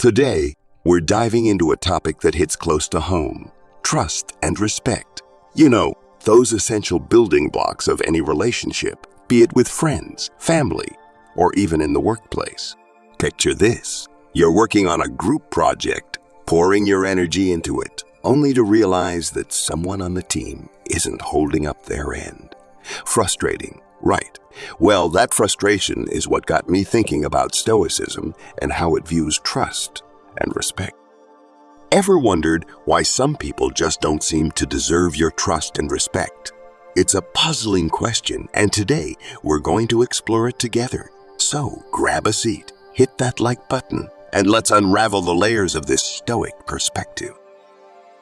Today, we're diving into a topic that hits close to home: trust and respect. You know, those essential building blocks of any relationship, be it with friends, family, or even in the workplace. Picture this: you're working on a group project, pouring your energy into it, only to realize that someone on the team isn't holding up their end. Frustrating, right? Well, that frustration is what got me thinking about Stoicism and how it views trust and respect. Ever wondered why some people just don't seem to deserve your trust and respect? It's a puzzling question, and today we're going to explore it together. So grab a seat, hit that like button, and let's unravel the layers of this Stoic perspective.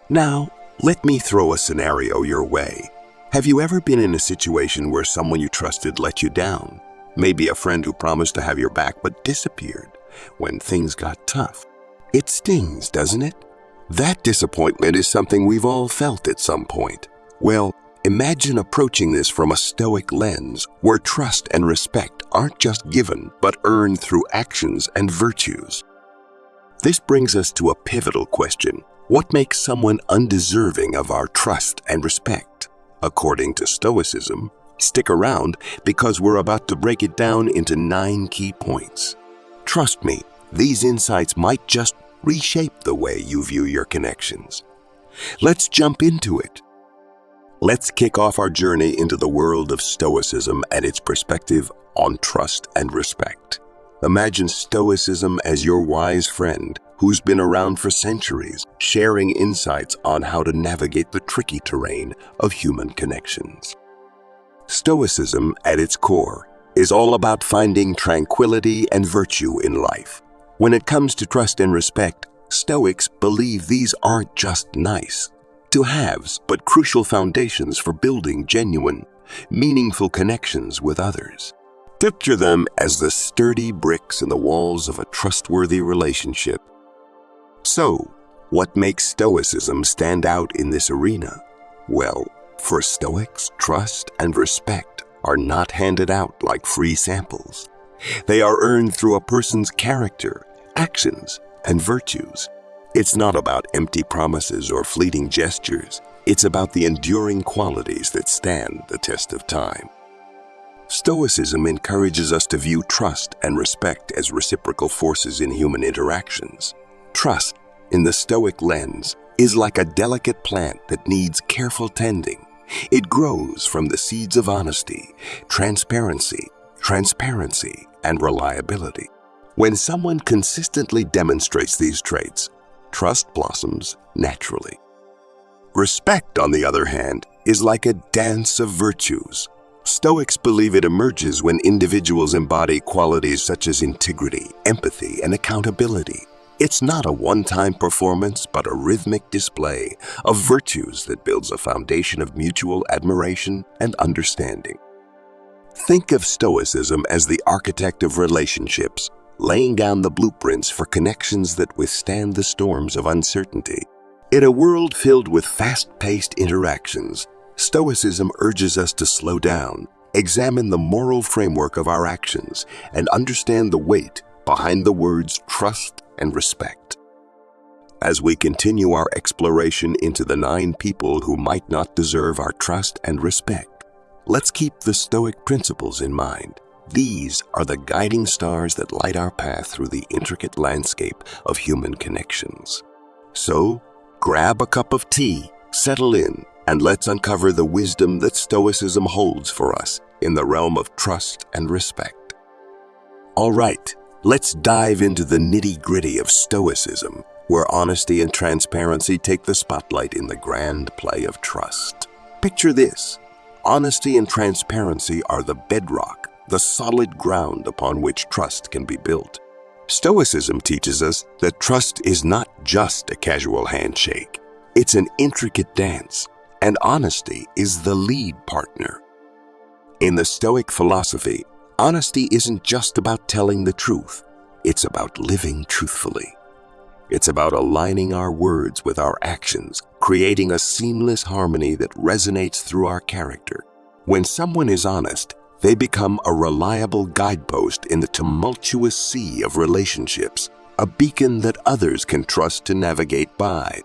Now, let me throw a scenario your way. Have you ever been in a situation where someone you trusted let you down? Maybe a friend who promised to have your back but disappeared when things got tough. It stings, doesn't it? That disappointment is something we've all felt at some point. Well, imagine approaching this from a Stoic lens, where trust and respect aren't just given, but earned through actions and virtues. This brings us to a pivotal question: what makes someone undeserving of our trust and respect? According to Stoicism, stick around because we're about to break it down into 9 key points. Trust me, these insights might just reshape the way you view your connections. Let's jump into it. Let's kick off our journey into the world of Stoicism and its perspective on trust and respect. Imagine Stoicism as your wise friend who's been around for centuries, sharing insights on how to navigate the tricky terrain of human connections. Stoicism, at its core, is all about finding tranquility and virtue in life. When it comes to trust and respect, Stoics believe these aren't just nice to haves, but crucial foundations for building genuine, meaningful connections with others. Picture them as the sturdy bricks in the walls of a trustworthy relationship. So, what makes Stoicism stand out in this arena? Well, for Stoics, trust and respect are not handed out like free samples. They are earned through a person's character, actions, and virtues. It's not about empty promises or fleeting gestures. It's about the enduring qualities that stand the test of time. Stoicism encourages us to view trust and respect as reciprocal forces in human interactions. Trust, in the Stoic lens, is like a delicate plant that needs careful tending. It grows from the seeds of honesty, transparency, and reliability. When someone consistently demonstrates these traits, trust blossoms naturally. Respect, on the other hand, is like a dance of virtues. Stoics believe it emerges when individuals embody qualities such as integrity, empathy, and accountability. It's not a one-time performance, but a rhythmic display of virtues that builds a foundation of mutual admiration and understanding. Think of Stoicism as the architect of relationships, laying down the blueprints for connections that withstand the storms of uncertainty. In a world filled with fast-paced interactions, Stoicism urges us to slow down, examine the moral framework of our actions, and understand the weight behind the words trust and respect. As we continue our exploration into the 9 people who might not deserve our trust and respect, let's keep the Stoic principles in mind. These are the guiding stars that light our path through the intricate landscape of human connections. So, grab a cup of tea, settle in, and let's uncover the wisdom that Stoicism holds for us in the realm of trust and respect. All right, let's dive into the nitty-gritty of Stoicism, where honesty and transparency take the spotlight in the grand play of trust. Picture this: honesty and transparency are the bedrock, the solid ground upon which trust can be built. Stoicism teaches us that trust is not just a casual handshake. It's an intricate dance, and honesty is the lead partner. In the Stoic philosophy, honesty isn't just about telling the truth. It's about living truthfully. It's about aligning our words with our actions, creating a seamless harmony that resonates through our character. When someone is honest, they become a reliable guidepost in the tumultuous sea of relationships, a beacon that others can trust to navigate by.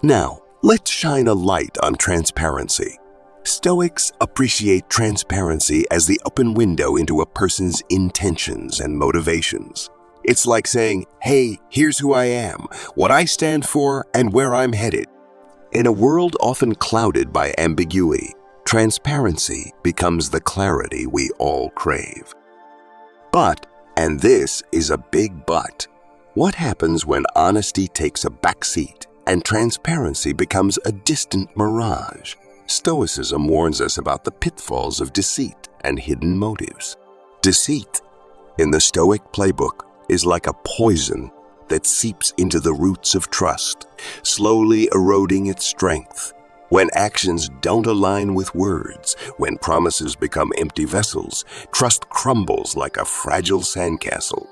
Now, let's shine a light on transparency. Stoics appreciate transparency as the open window into a person's intentions and motivations. It's like saying, hey, here's who I am, what I stand for, and where I'm headed. In a world often clouded by ambiguity, transparency becomes the clarity we all crave. But, and this is a big but, what happens when honesty takes a backseat and transparency becomes a distant mirage? Stoicism warns us about the pitfalls of deceit and hidden motives. Deceit, in the Stoic playbook, is like a poison that seeps into the roots of trust, slowly eroding its strength. When actions don't align with words, when promises become empty vessels, trust crumbles like a fragile sandcastle.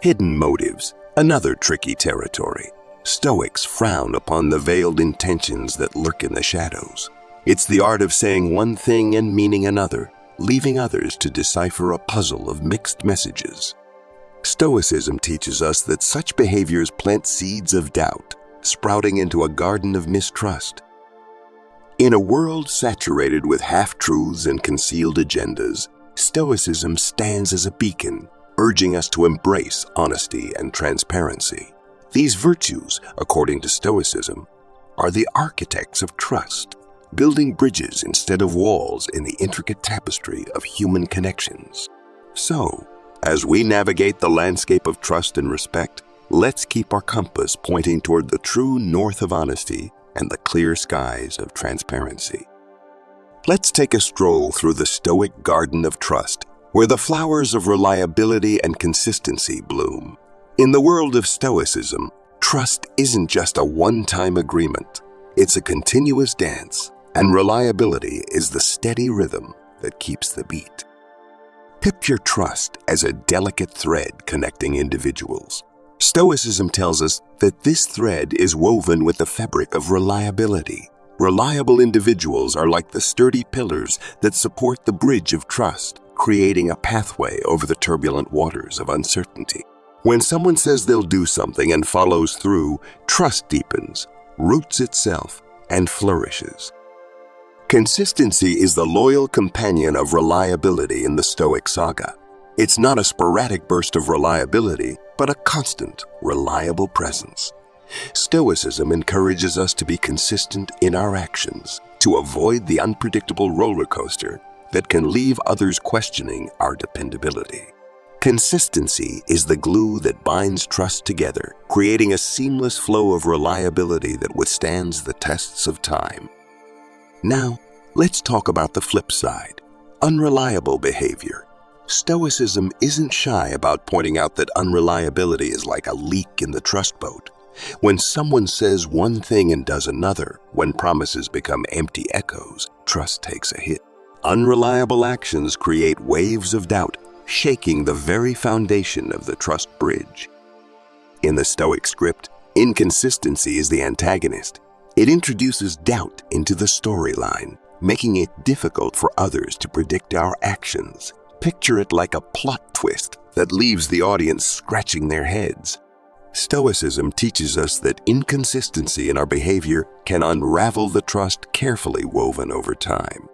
Hidden motives, another tricky territory. Stoics frown upon the veiled intentions that lurk in the shadows. It's the art of saying one thing and meaning another, leaving others to decipher a puzzle of mixed messages. Stoicism teaches us that such behaviors plant seeds of doubt, sprouting into a garden of mistrust. In a world saturated with half-truths and concealed agendas, Stoicism stands as a beacon, urging us to embrace honesty and transparency. These virtues, according to Stoicism, are the architects of trust, building bridges instead of walls in the intricate tapestry of human connections. So, as we navigate the landscape of trust and respect, let's keep our compass pointing toward the true north of honesty and the clear skies of transparency. Let's take a stroll through the Stoic garden of trust, where the flowers of reliability and consistency bloom. In the world of Stoicism, trust isn't just a one-time agreement. It's a continuous dance, and reliability is the steady rhythm that keeps the beat. Picture trust as a delicate thread connecting individuals. Stoicism tells us that this thread is woven with the fabric of reliability. Reliable individuals are like the sturdy pillars that support the bridge of trust, creating a pathway over the turbulent waters of uncertainty. When someone says they'll do something and follows through, trust deepens, roots itself, and flourishes. Consistency is the loyal companion of reliability in the Stoic saga. It's not a sporadic burst of reliability, but a constant, reliable presence. Stoicism encourages us to be consistent in our actions, to avoid the unpredictable roller coaster that can leave others questioning our dependability. Consistency is the glue that binds trust together, creating a seamless flow of reliability that withstands the tests of time. Now, let's talk about the flip side, unreliable behavior. Stoicism isn't shy about pointing out that unreliability is like a leak in the trust boat. When someone says one thing and does another, when promises become empty echoes, trust takes a hit. Unreliable actions create waves of doubt, shaking the very foundation of the trust bridge. In the Stoic script, inconsistency is the antagonist. It introduces doubt into the storyline, making it difficult for others to predict our actions. Picture it like a plot twist that leaves the audience scratching their heads. Stoicism teaches us that inconsistency in our behavior can unravel the trust carefully woven over time.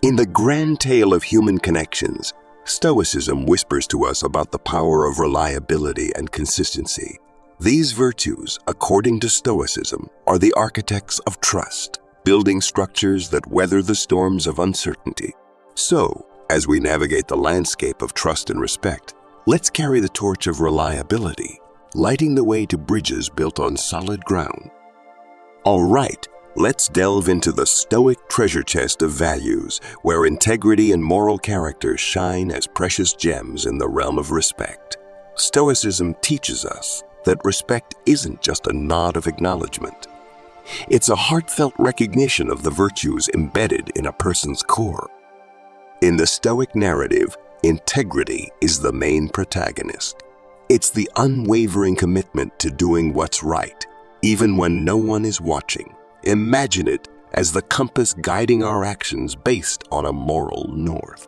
In the grand tale of human connections, Stoicism whispers to us about the power of reliability and consistency. These virtues, according to Stoicism, are the architects of trust, building structures that weather the storms of uncertainty. So, as we navigate the landscape of trust and respect, let's carry the torch of reliability, lighting the way to bridges built on solid ground. All right, let's delve into the Stoic treasure chest of values, where integrity and moral character shine as precious gems in the realm of respect. Stoicism teaches us that respect isn't just a nod of acknowledgement. It's a heartfelt recognition of the virtues embedded in a person's core. In the Stoic narrative, integrity is the main protagonist. It's the unwavering commitment to doing what's right, even when no one is watching. Imagine it as the compass guiding our actions based on a moral north.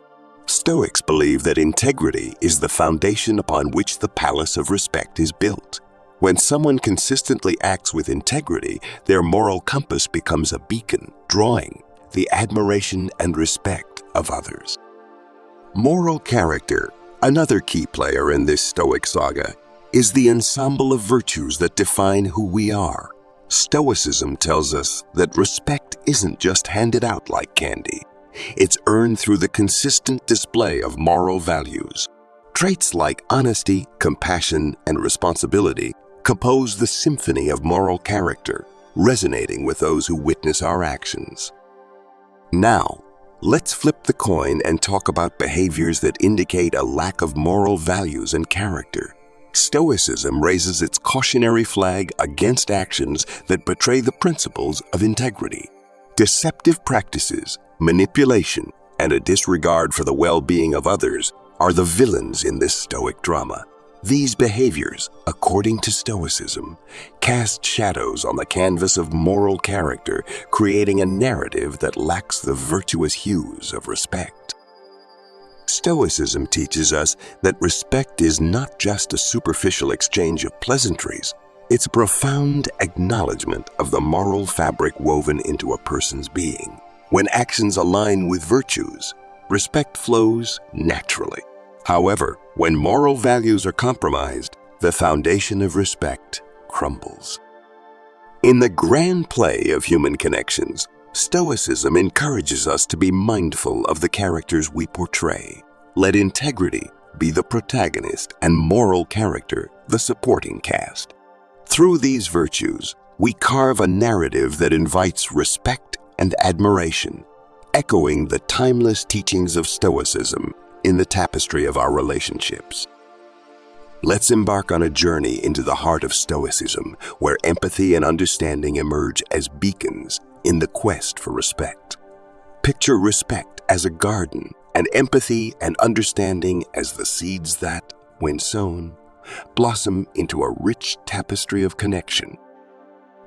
Stoics believe that integrity is the foundation upon which the palace of respect is built. When someone consistently acts with integrity, their moral compass becomes a beacon, drawing the admiration and respect of others. Moral character, another key player in this Stoic saga, is the ensemble of virtues that define who we are. Stoicism tells us that respect isn't just handed out like candy. It's earned through the consistent display of moral values. Traits like honesty, compassion, and responsibility compose the symphony of moral character, resonating with those who witness our actions. Now, let's flip the coin and talk about behaviors that indicate a lack of moral values and character. Stoicism raises its cautionary flag against actions that betray the principles of integrity. Deceptive practices, manipulation, and a disregard for the well-being of others are the villains in this Stoic drama. These behaviors, according to Stoicism, cast shadows on the canvas of moral character, creating a narrative that lacks the virtuous hues of respect. Stoicism teaches us that respect is not just a superficial exchange of pleasantries. It's a profound acknowledgement of the moral fabric woven into a person's being. When actions align with virtues, respect flows naturally. However, when moral values are compromised, the foundation of respect crumbles. In the grand play of human connections, Stoicism encourages us to be mindful of the characters we portray. Let integrity be the protagonist and moral character the supporting cast. Through these virtues, we carve a narrative that invites respect and admiration, echoing the timeless teachings of Stoicism in the tapestry of our relationships. Let's embark on a journey into the heart of Stoicism, where empathy and understanding emerge as beacons in the quest for respect. Picture respect as a garden, and empathy and understanding as the seeds that, when sown, blossom into a rich tapestry of connection.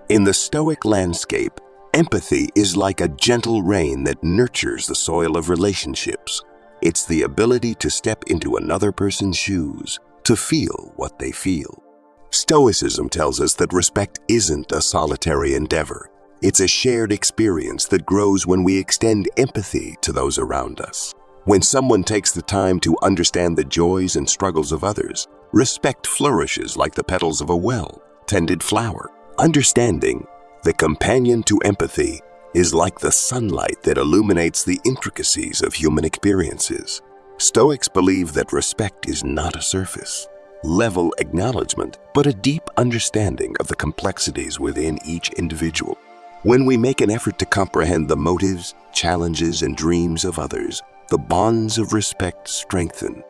In the Stoic landscape, empathy is like a gentle rain that nurtures the soil of relationships. It's the ability to step into another person's shoes, to feel what they feel. Stoicism tells us that respect isn't a solitary endeavor. It's a shared experience that grows when we extend empathy to those around us. When someone takes the time to understand the joys and struggles of others, respect flourishes like the petals of a well-tended flower. Understanding, the companion to empathy, is like the sunlight that illuminates the intricacies of human experiences. Stoics believe that respect is not a surface level acknowledgement, but a deep understanding of the complexities within each individual. When we make an effort to comprehend the motives, challenges, and dreams of others, the bonds of respect strengthen.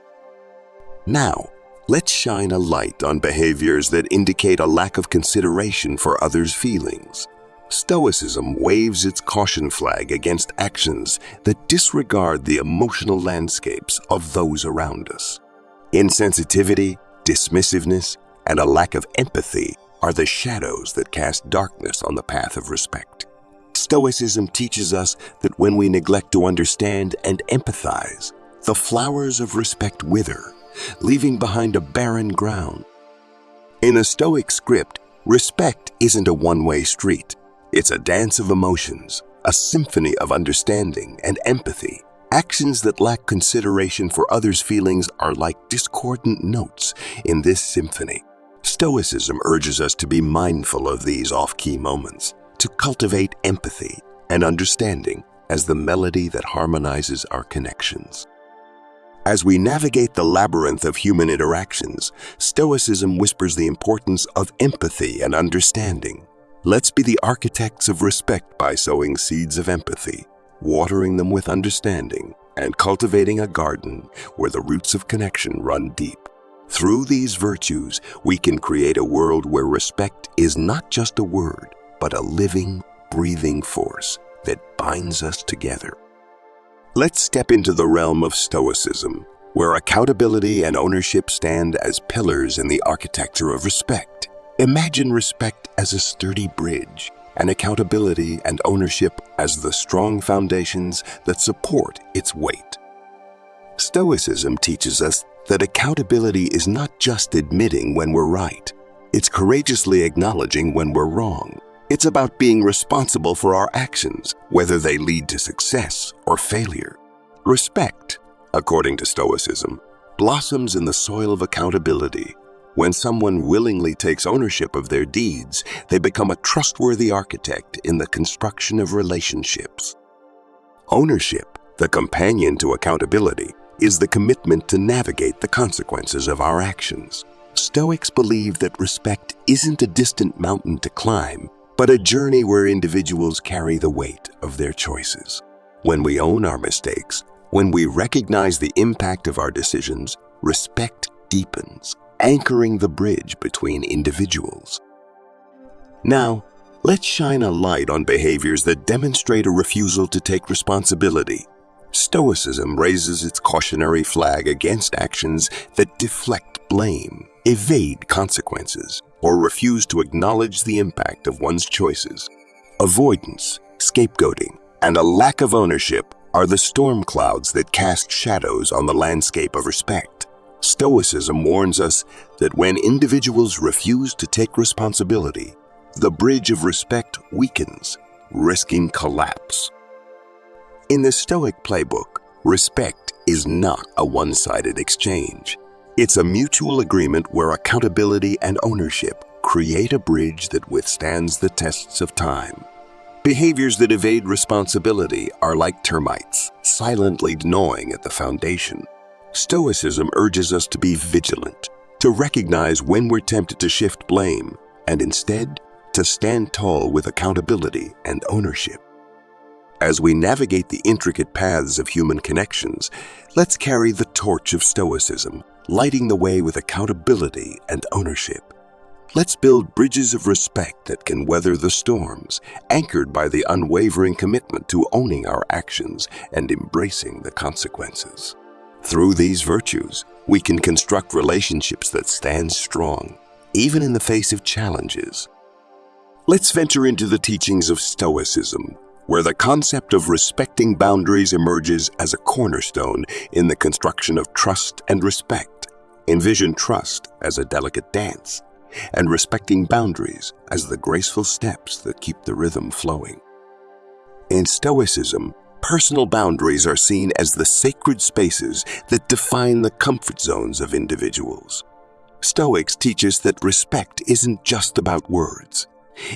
Now, let's shine a light on behaviors that indicate a lack of consideration for others' feelings. Stoicism waves its caution flag against actions that disregard the emotional landscapes of those around us. Insensitivity, dismissiveness, and a lack of empathy are the shadows that cast darkness on the path of respect. Stoicism teaches us that when we neglect to understand and empathize, the flowers of respect wither, leaving behind a barren ground. In a Stoic script, respect isn't a one-way street. It's a dance of emotions, a symphony of understanding and empathy. Actions that lack consideration for others' feelings are like discordant notes in this symphony. Stoicism urges us to be mindful of these off-key moments, to cultivate empathy and understanding as the melody that harmonizes our connections. As we navigate the labyrinth of human interactions, Stoicism whispers the importance of empathy and understanding. Let's be the architects of respect by sowing seeds of empathy, watering them with understanding, and cultivating a garden where the roots of connection run deep. Through these virtues, we can create a world where respect is not just a word, but a living, breathing force that binds us together. Let's step into the realm of Stoicism, where accountability and ownership stand as pillars in the architecture of respect. Imagine respect as a sturdy bridge, and accountability and ownership as the strong foundations that support its weight. Stoicism teaches us that accountability is not just admitting when we're right. It's courageously acknowledging when we're wrong. It's about being responsible for our actions, whether they lead to success or failure. Respect, according to Stoicism, blossoms in the soil of accountability. When someone willingly takes ownership of their deeds, they become a trustworthy architect in the construction of relationships. Ownership, the companion to accountability, is the commitment to navigate the consequences of our actions. Stoics believe that respect isn't a distant mountain to climb, but a journey where individuals carry the weight of their choices. When we own our mistakes, when we recognize the impact of our decisions, respect deepens, anchoring the bridge between individuals. Now, let's shine a light on behaviors that demonstrate a refusal to take responsibility. Stoicism raises its cautionary flag against actions that deflect blame, evade consequences, or refuse to acknowledge the impact of one's choices. Avoidance, scapegoating, and a lack of ownership are the storm clouds that cast shadows on the landscape of respect. Stoicism warns us that when individuals refuse to take responsibility, the bridge of respect weakens, risking collapse. In the Stoic playbook, respect is not a one-sided exchange. It's a mutual agreement where accountability and ownership create a bridge that withstands the tests of time. Behaviors that evade responsibility are like termites, silently gnawing at the foundation. Stoicism urges us to be vigilant, to recognize when we're tempted to shift blame, and instead, to stand tall with accountability and ownership. As we navigate the intricate paths of human connections, let's carry the torch of Stoicism, lighting the way with accountability and ownership. Let's build bridges of respect that can weather the storms, anchored by the unwavering commitment to owning our actions and embracing the consequences. Through these virtues, we can construct relationships that stand strong, even in the face of challenges. Let's venture into the teachings of Stoicism, where the concept of respecting boundaries emerges as a cornerstone in the construction of trust and respect. Envision trust as a delicate dance, and respecting boundaries as the graceful steps that keep the rhythm flowing. In Stoicism, personal boundaries are seen as the sacred spaces that define the comfort zones of individuals. Stoics teach us that respect isn't just about words.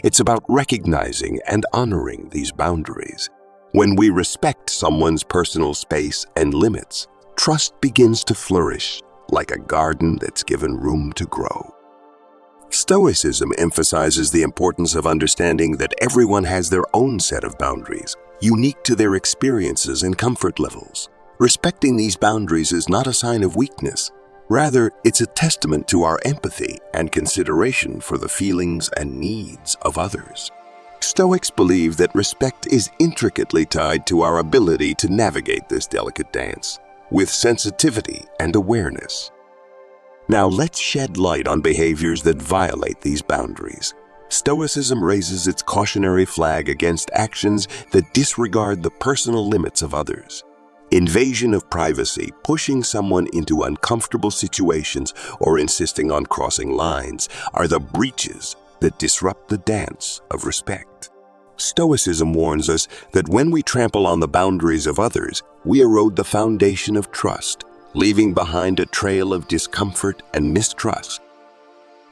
It's about recognizing and honoring these boundaries. When we respect someone's personal space and limits, trust begins to flourish like a garden that's given room to grow. Stoicism emphasizes the importance of understanding that everyone has their own set of boundaries, unique to their experiences and comfort levels. Respecting these boundaries is not a sign of weakness. Rather, it's a testament to our empathy and consideration for the feelings and needs of others. Stoics believe that respect is intricately tied to our ability to navigate this delicate dance with sensitivity and awareness. Now let's shed light on behaviors that violate these boundaries. Stoicism raises its cautionary flag against actions that disregard the personal limits of others. Invasion of privacy, pushing someone into uncomfortable situations, or insisting on crossing lines are the breaches that disrupt the dance of respect. Stoicism warns us that when we trample on the boundaries of others, we erode the foundation of trust, leaving behind a trail of discomfort and mistrust.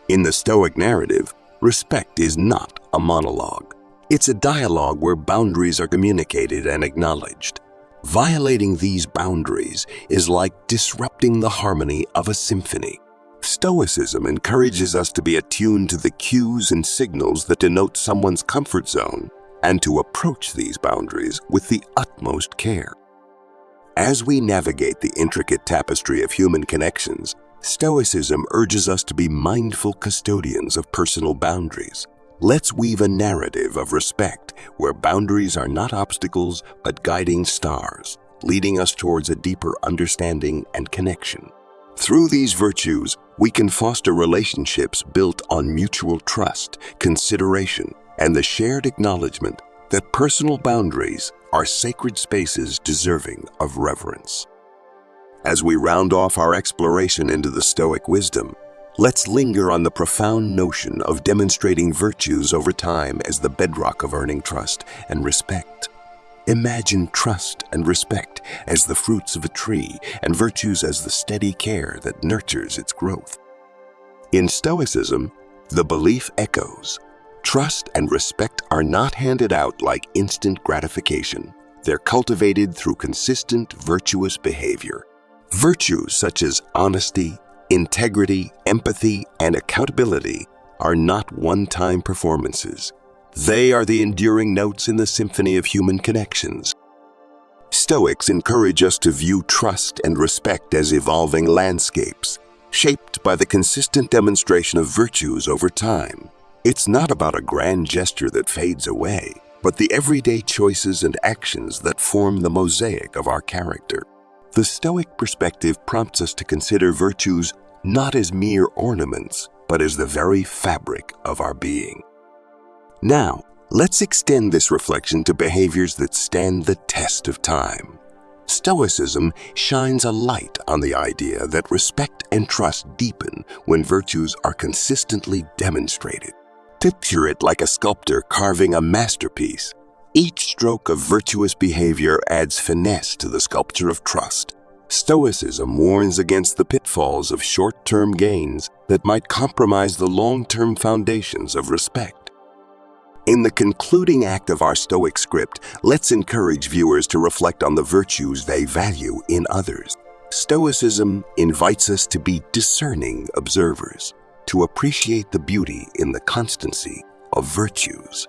In the Stoic narrative, respect is not a monologue. It's a dialogue where boundaries are communicated and acknowledged. Violating these boundaries is like disrupting the harmony of a symphony. Stoicism encourages us to be attuned to the cues and signals that denote someone's comfort zone and to approach these boundaries with the utmost care. As we navigate the intricate tapestry of human connections, Stoicism urges us to be mindful custodians of personal boundaries. Let's weave a narrative of respect where boundaries are not obstacles but guiding stars, leading us towards a deeper understanding and connection. Through these virtues, we can foster relationships built on mutual trust, consideration, and the shared acknowledgement that personal boundaries are sacred spaces deserving of reverence. As we round off our exploration into the Stoic wisdom, let's linger on the profound notion of demonstrating virtues over time as the bedrock of earning trust and respect. Imagine trust and respect as the fruits of a tree and virtues as the steady care that nurtures its growth. In Stoicism, the belief echoes, trust and respect are not handed out like instant gratification. They're cultivated through consistent, virtuous behavior. Virtues such as honesty, integrity, empathy, and accountability are not one-time performances. They are the enduring notes in the symphony of human connections. Stoics encourage us to view trust and respect as evolving landscapes, shaped by the consistent demonstration of virtues over time. It's not about a grand gesture that fades away, but the everyday choices and actions that form the mosaic of our character. The Stoic perspective prompts us to consider virtues not as mere ornaments, but as the very fabric of our being. Now, let's extend this reflection to behaviors that stand the test of time. Stoicism shines a light on the idea that respect and trust deepen when virtues are consistently demonstrated. Picture it like a sculptor carving a masterpiece. Each stroke of virtuous behavior adds finesse to the sculpture of trust. Stoicism warns against the pitfalls of short-term gains that might compromise the long-term foundations of respect. In the concluding act of our Stoic script, let's encourage viewers to reflect on the virtues they value in others. Stoicism invites us to be discerning observers, to appreciate the beauty in the constancy of virtues.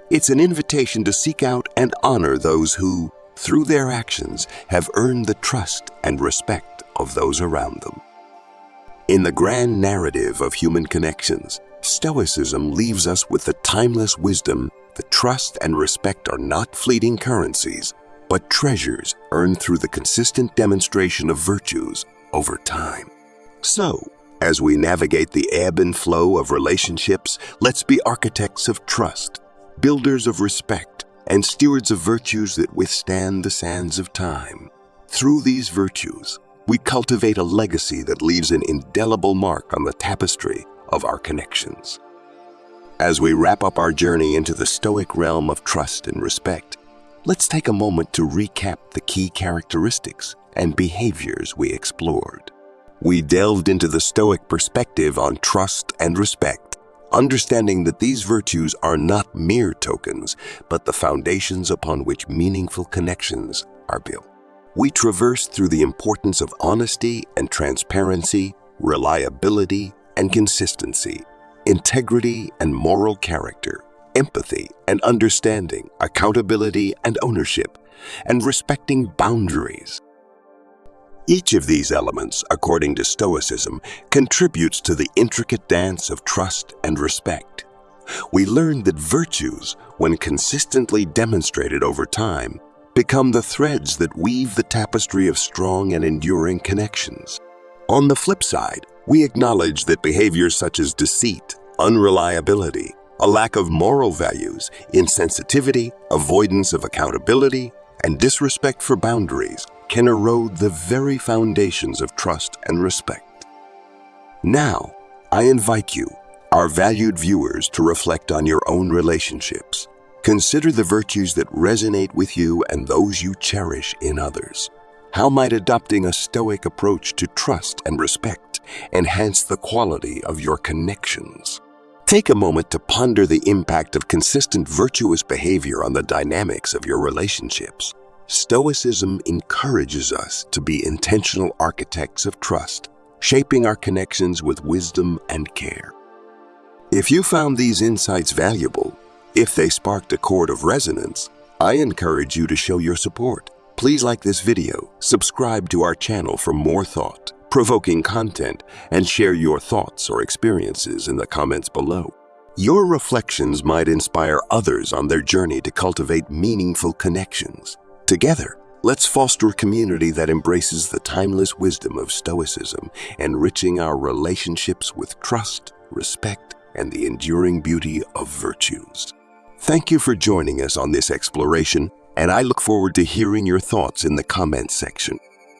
It's an invitation to seek out and honor those who, through their actions, have earned the trust and respect of those around them. In the grand narrative of human connections, Stoicism leaves us with the timeless wisdom that trust and respect are not fleeting currencies, but treasures earned through the consistent demonstration of virtues over time. So, as we navigate the ebb and flow of relationships, let's be architects of trust, builders of respect, and stewards of virtues that withstand the sands of time. Through these virtues, we cultivate a legacy that leaves an indelible mark on the tapestry of our connections. As we wrap up our journey into the Stoic realm of trust and respect, let's take a moment to recap the key characteristics and behaviors we explored. We delved into the Stoic perspective on trust and respect, understanding that these virtues are not mere tokens, but the foundations upon which meaningful connections are built. We traversed through the importance of honesty and transparency, reliability and consistency, integrity and moral character, empathy and understanding, accountability and ownership, and respecting boundaries. Each of these elements, according to Stoicism, contributes to the intricate dance of trust and respect. We learned that virtues, when consistently demonstrated over time, become the threads that weave the tapestry of strong and enduring connections. On the flip side, we acknowledge that behaviors such as deceit, unreliability, a lack of moral values, insensitivity, avoidance of accountability, and disrespect for boundaries can erode the very foundations of trust and respect. Now, I invite you, our valued viewers, to reflect on your own relationships. Consider the virtues that resonate with you and those you cherish in others. How might adopting a Stoic approach to trust and respect enhance the quality of your connections? Take a moment to ponder the impact of consistent virtuous behavior on the dynamics of your relationships. Stoicism encourages us to be intentional architects of trust, shaping our connections with wisdom and care. If you found these insights valuable, if they sparked a chord of resonance, I encourage you to show your support. Please like this video, subscribe to our channel for more thought-provoking content, and share your thoughts or experiences in the comments below. Your reflections might inspire others on their journey to cultivate meaningful connections. Together, let's foster a community that embraces the timeless wisdom of Stoicism, enriching our relationships with trust, respect, and the enduring beauty of virtues. Thank you for joining us on this exploration, and I look forward to hearing your thoughts in the comments section.